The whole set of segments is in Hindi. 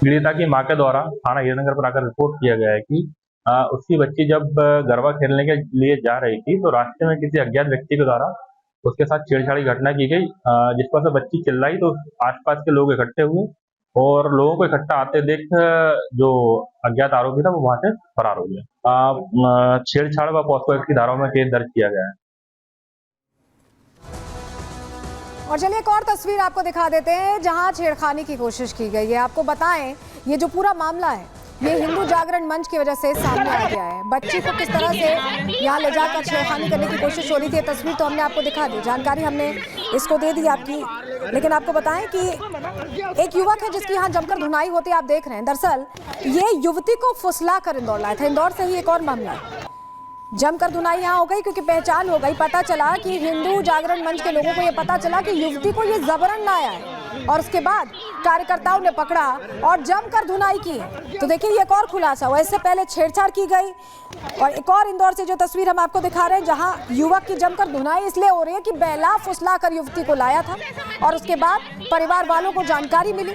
पीड़िता की मां के द्वारा थाना हीरानगर पर आकर रिपोर्ट किया गया है कि उसकी बच्ची जब गरबा खेलने के लिए जा रही थी तो रास्ते में किसी अज्ञात व्यक्ति के द्वारा उसके साथ छेड़छाड़ की घटना की गई, जिस पर से बच्ची चिल्लाई तो आसपास के लोग इकट्ठे हुए और लोगों को इकट्ठा आते देख जो अज्ञात आरोपी था वो वहां से फरार हो गया। छेड़छाड़ व पॉक्सो एक्ट की धाराओं में केस दर्ज किया गया है। और चलिए एक और तस्वीर आपको दिखा देते हैं जहां छेड़खानी की कोशिश की गई है। आपको बताएं ये जो पूरा मामला है ये हिंदू जागरण मंच की वजह से सामने आ गया है। बच्ची को किस तरह से यहाँ ले जाकर छेड़खानी करने की कोशिश हो रही थी, तस्वीर तो हमने आपको दिखा दी, जानकारी हमने इसको दे दी आपकी। लेकिन आपको बताएं कि एक युवक है जिसकी यहाँ जमकर धुनाई होती आप देख रहे हैं। दरअसल ये युवती को फुसला कर इंदौर लाया था। इंदौर से ही एक और मामला है, जमकर धुनाई यहाँ हो गई क्योंकि पहचान हो गई। पता चला कि हिंदू जागरण मंच के लोगों को ये पता चला कि युवती को ये जबरन लाया है और उसके बाद कार्यकर्ताओं ने पकड़ा और जमकर धुनाई की। तो देखिए ये एक और खुलासा हुआ, इससे पहले छेड़छाड़ की गई। और एक और इंदौर से जो तस्वीर हम आपको दिखा रहे हैं जहां युवक की जमकर धुनाई इसलिए हो रही है कि बहला फुसला कर युवती को लाया था और उसके बाद परिवार वालों को जानकारी मिली,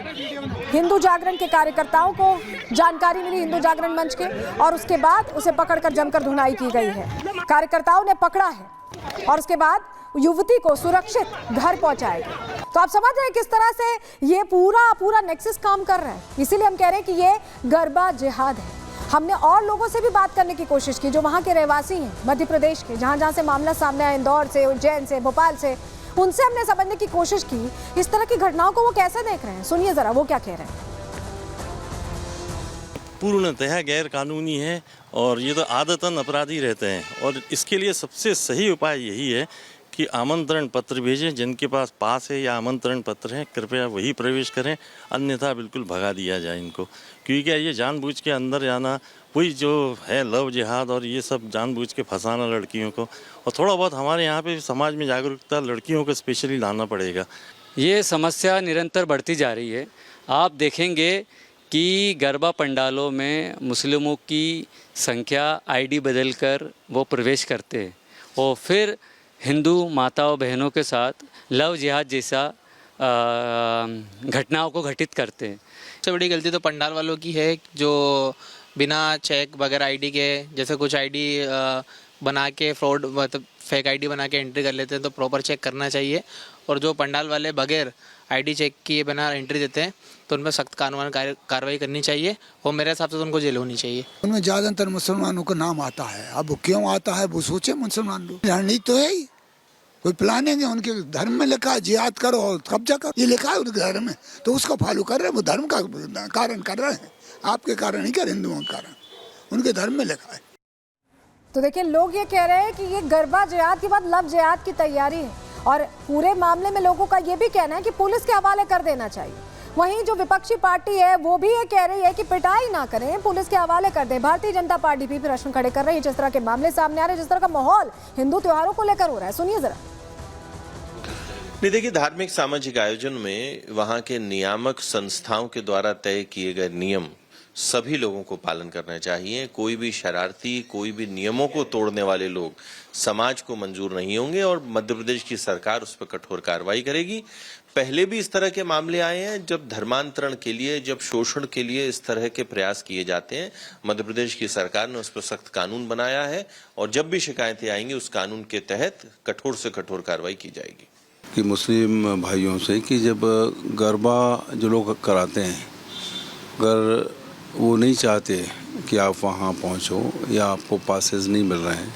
हिंदू जागरण के कार्यकर्ताओं को जानकारी मिली हिंदू जागरण मंच के, और उसके बाद उसे पकड़कर जमकर धुनाई की गई है। कार्यकर्ताओं ने पकड़ा है और उसके बाद युवती को सुरक्षित घर पहुंचाया गया। तो आप समझ रहे हैं किस तरह से ये पूरा नेक्सस काम कर रहा है। इसीलिए हम कह रहे हैं कि ये गरबा जिहाद है। हमने और लोगों से भी बात करने की कोशिश की जो वहाँ के रहवासी हैं, मध्य प्रदेश के, जहाँ से मामला सामने आया, इंदौर से, उज्जैन से, भोपाल से, उनसे हमने समझने की कोशिश की इस तरह की घटनाओं को वो कैसे देख रहे हैं। सुनिए जरा वो क्या कह रहे हैं। पूर्णतः गैर कानूनी है और ये तो आदतन अपराधी रहते हैं और इसके लिए सबसे सही उपाय यही है कि आमंत्रण पत्र भेजें। जिनके पास है या आमंत्रण पत्र है कृपया वही प्रवेश करें, अन्यथा बिल्कुल भगा दिया जाए इनको। क्योंकि क्या ये जानबूझ के अंदर जाना, वही जो है लव जिहाद और ये सब जानबूझ के फंसाना लड़कियों को। और थोड़ा बहुत हमारे यहाँ पे समाज में जागरूकता लड़कियों को स्पेशली लाना पड़ेगा। ये समस्या निरंतर बढ़ती जा रही है। आप देखेंगे कि गरबा पंडालों में मुस्लिमों की संख्या आईडी बदलकर वो प्रवेश करते हैं और फिर हिंदू माताओं बहनों के साथ लव जिहाद जैसा घटनाओं को घटित करते हैं। सबसे बड़ी गलती तो पंडाल वालों की है जो बिना चेक बगैर आईडी के, जैसे कुछ आईडी बना के फ्रॉड मतलब फेक आईडी बना के एंट्री कर लेते हैं, तो प्रॉपर चेक करना चाहिए। और जो पंडाल वाले बगैर आईडी चेक किए बिना एंट्री देते हैं तो उन पर सख्त कानूनी कार्रवाई करनी चाहिए और मेरे हिसाब से तो उनको जेल होनी चाहिए। उनमें ज़्यादातर मुसलमानों का नाम आता है। अब क्यों आता है वो सोचे मुसलमान लोग, रणनीति तो है ही, कोई प्लानिंग है। उनके धर्म में लिखा है जिहाद करो और कब्जा करो, ये लिखा है उनके धर्म में, तो उसको फॉलो कर रहे हैं। वो धर्म का कारण कर रहे हैं, आपके कारण नहीं कर, हिंदुओं के कारण, उनके धर्म में लिखा है। तो देखिए लोग ये कह रहे हैं कि ये गरबा जिहाद के बाद लव जिहाद की तैयारी है और पूरे मामले में लोगों का ये भी कहना है कि पुलिस के हवाले कर देना चाहिए। वहीं जो विपक्षी पार्टी है वो भी ये कह रही है कि पिटाई ना करें, पुलिस के हवाले कर दें। भारतीय जनता पार्टी भी प्रश्न खड़े कर रही है जिस तरह के मामले सामने आ रहे हैं, जिस तरह का माहौल हिंदू त्योहारों को लेकर हो रहा है। सुनिए जरा। नहीं, देखिए धार्मिक सामाजिक आयोजन में वहां के नियामक संस्थाओं के द्वारा तय किए गए नियम सभी लोगों को पालन करना चाहिए। कोई भी शरारती, कोई भी नियमों को तोड़ने वाले लोग समाज को मंजूर नहीं होंगे और मध्य प्रदेश की सरकार उस पर कठोर कार्रवाई करेगी। पहले भी इस तरह के मामले आए हैं जब धर्मांतरण के लिए, जब शोषण के लिए इस तरह के प्रयास किए जाते हैं। मध्य प्रदेश की सरकार ने उस पर सख्त कानून बनाया है और जब भी शिकायतें आएंगी उस कानून के तहत कठोर से कठोर कार्रवाई की जाएगी। कि मुस्लिम भाइयों से कि जब गरबा जो लोग कराते हैं, अगर वो नहीं चाहते कि आप वहाँ पहुँचो या आपको पासेस नहीं मिल रहे हैं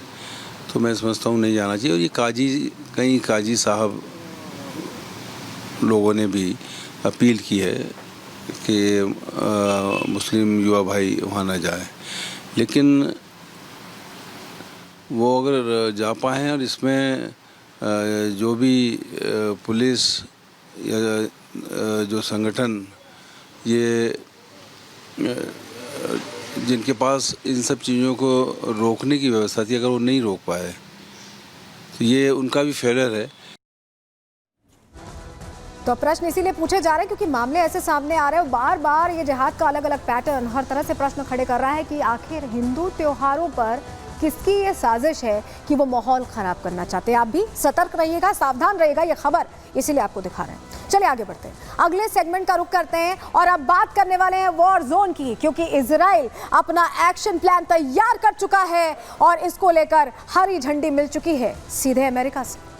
तो मैं समझता हूँ नहीं जाना चाहिए। और ये कई काजी साहब लोगों ने भी अपील की है कि मुस्लिम युवा भाई वहाँ ना जाए, लेकिन वो अगर जा पाएँ और इसमें जो भी पुलिस या जो संगठन ये जिनके पास इन सब चीज़ों को रोकने की व्यवस्था थी, अगर वो नहीं रोक पाए तो ये उनका भी फेलियर है। तो प्रश्न इसीलिए पूछे जा रहे हैं क्योंकि मामले ऐसे सामने आ रहे हैं, बार बार ये जिहाद का अलग अलग पैटर्न हर तरह से प्रश्न खड़े कर रहा है कि आखिर हिंदू त्योहारों पर किसकी ये साजिश है कि वो माहौल खराब करना चाहते हैं। आप भी सतर्क रहिएगा, सावधान रहिएगा, ये खबर इसीलिए आपको दिखा रहे हैं। चलिए आगे बढ़ते हैं, अगले सेगमेंट का रुख करते हैं और अब बात करने वाले हैं वॉर जोन की, क्योंकि इजराइल अपना एक्शन प्लान तैयार कर चुका है और इसको लेकर हरी झंडी मिल चुकी है सीधे अमेरिका से।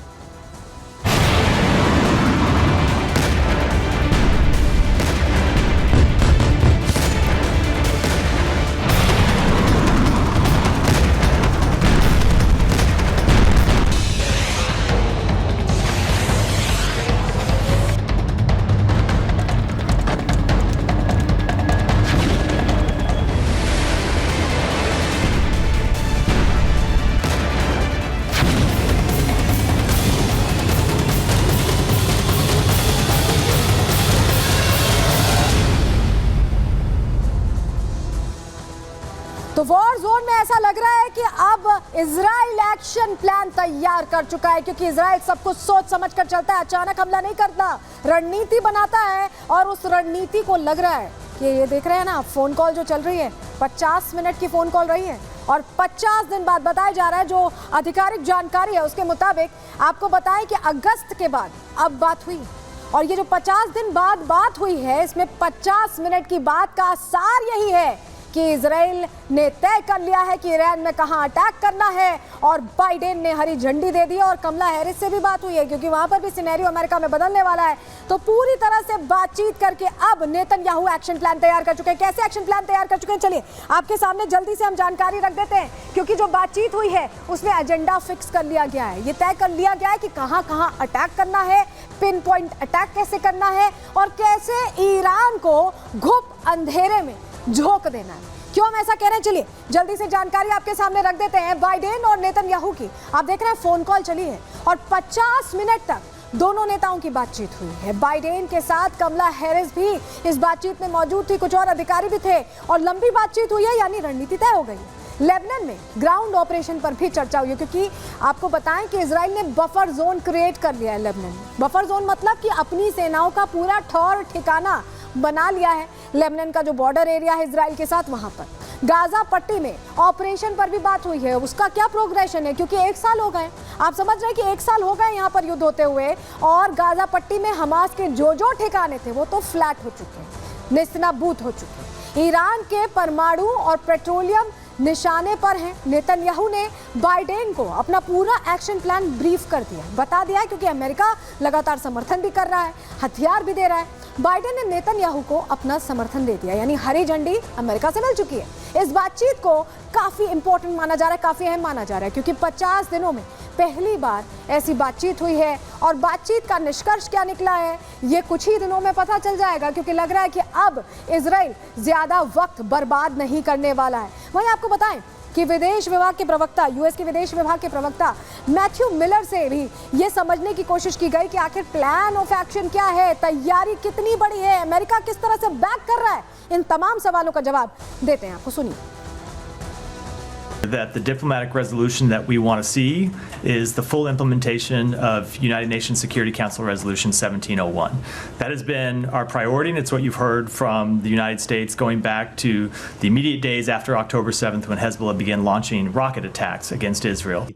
तो वॉर जोन में ऐसा लग रहा है कि अब इजराइल एक्शन प्लान तैयार कर चुका है, क्योंकि इजराइल सब कुछ सोच समझ कर चलता है, अचानक हमला नहीं करता, रणनीति बनाता है। और उस रणनीति को लग रहा है कि ये देख रहे हैं ना, फोन कॉल जो चल रही है 50 मिनट की फोन कॉल रही है और 50 दिन बाद बताया जा रहा है, जो आधिकारिक जानकारी है उसके मुताबिक आपको बताएं कि अगस्त के बाद अब बात हुई। और ये जो 50 दिन बाद बात हुई है, इसमें 50 मिनट की बात का सार यही है कि इजराइल ने तय कर लिया है कि ईरान में कहां अटैक करना है, और बाइडेन ने हरी झंडी दे दी और कमला हैरिस से भी बात हुई है, क्योंकि वहां पर भी सिनेरियो अमेरिका में बदलने वाला है। तो पूरी तरह से बातचीत करके अब नेतन्याहू एक्शन प्लान तैयार कर चुके हैं। कैसे एक्शन प्लान तैयार कर चुके हैं, चलिए आपके सामने जल्दी से हम जानकारी रख देते हैं, क्योंकि जो बातचीत हुई है उसमें एजेंडा फिक्स कर लिया गया है। ये तय कर लिया गया है कि कहां कहां अटैक करना है, पिन पॉइंट अटैक कैसे करना है और कैसे ईरान को घुप अंधेरे में झोंक देना है। क्यों हम ऐसा कह रहे हैं, चलिए जल्दी से जानकारी आपके सामने रख देते हैं। बाइडेन और नेतन्याहू की आप देख रहे हैं फोन कॉल चली है और 50 मिनट तक दोनों नेताओं की बातचीत हुई है। बाइडेन के साथ कमला हैरिस भी इस बातचीत में मौजूद थी, कुछ और अधिकारी भी थे और लंबी बातचीत हुई है, यानी रणनीति तय हो गई है। लेबनान में ग्राउंड ऑपरेशन पर भी चर्चा हुई है, क्योंकि आपको बताएं कि इजराइल ने बफर जोन क्रिएट कर लिया है लेबनान में। बफर जोन मतलब कि अपनी सेनाओं का पूरा ठौर ठिकाना बना लिया है। लेबनान का जो बॉर्डर एरिया है इजराइल के साथ, वहां पर गाजा पट्टी में ऑपरेशन पर भी बात हुई है। उसका क्या प्रोग्रेशन है, क्योंकि 1 साल हो गए, आप समझ रहे हैं कि 1 साल हो गए यहाँ पर युद्ध होते हुए, और गाजा पट्टी में हमास के जो ठिकाने थे वो तो फ्लैट हो चुके हैं, नेस्तनाबूत हो चुके हैं। ईरान के परमाणु और पेट्रोलियम निशाने पर हैं। नेतन्याहू ने बाइडेन को अपना पूरा एक्शन प्लान ब्रीफ कर दिया, बता दिया है, क्योंकि अमेरिका लगातार समर्थन भी कर रहा है, हथियार भी दे रहा है। बाइडेन ने नेतन्याहू को अपना समर्थन दे दिया, यानी हरी झंडी अमेरिका से मिल चुकी है। इस बातचीत को काफ़ी इंपॉर्टेंट माना जा रहा है, काफ़ी अहम माना जा रहा है, क्योंकि 50 दिनों में पहली बार ऐसी बातचीत हुई है। और बातचीत का निष्कर्ष क्या निकला है ये कुछ ही दिनों में पता चल जाएगा, क्योंकि लग रहा है कि अब इजराइल ज़्यादा वक्त बर्बाद नहीं करने वाला है। वहीं आपको बताएं कि विदेश विभाग के प्रवक्ता, यूएस के विदेश विभाग के प्रवक्ता मैथ्यू मिलर से भी ये समझने की कोशिश की गई कि आखिर प्लान ऑफ एक्शन क्या है, तैयारी कितनी बड़ी है, अमेरिका किस तरह से बैक कर रहा है। इन तमाम सवालों का जवाब देते हैं आपको, सुनिए। That the diplomatic resolution that we want to see is the full implementation of United Nations Security Council Resolution 1701. That has been our priority, and it's what you've heard from the United States going back to the immediate days after October 7th when Hezbollah began launching rocket attacks against Israel.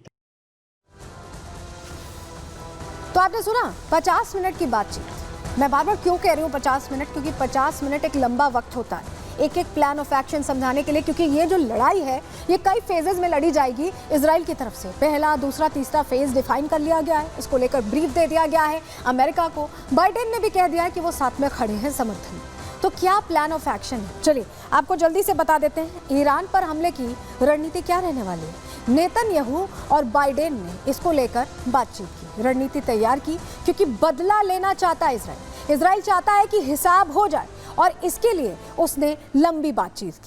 तो आपने सुना 50 मिनट की बातचीत। मैं बार बार क्यों कह रही हूँ 50 मिनट, क्योंकि 50 मिनट एक लंबा वक्त होता है एक एक प्लान ऑफ एक्शन समझाने के लिए, क्योंकि ये जो लड़ाई है ये कई फेजेस में लड़ी जाएगी इजराइल की तरफ से। पहला, दूसरा, तीसरा फेज डिफाइन कर लिया गया है, इसको लेकर ब्रीफ दे दिया गया है अमेरिका को। बाइडेन ने भी कह दिया है कि वो साथ में खड़े हैं समर्थन। तो क्या प्लान ऑफ एक्शन है, चलिए आपको जल्दी से बता देते हैं। ईरान पर हमले की रणनीति क्या रहने वाली है। नेतन्याहू और बाइडेन ने इसको लेकर बातचीत की, रणनीति तैयार की, क्योंकि बदला लेना चाहता है इजराइल। इजराइल चाहता है कि हिसाब हो जाए और इसके लिए उसने लंबी बातचीत की।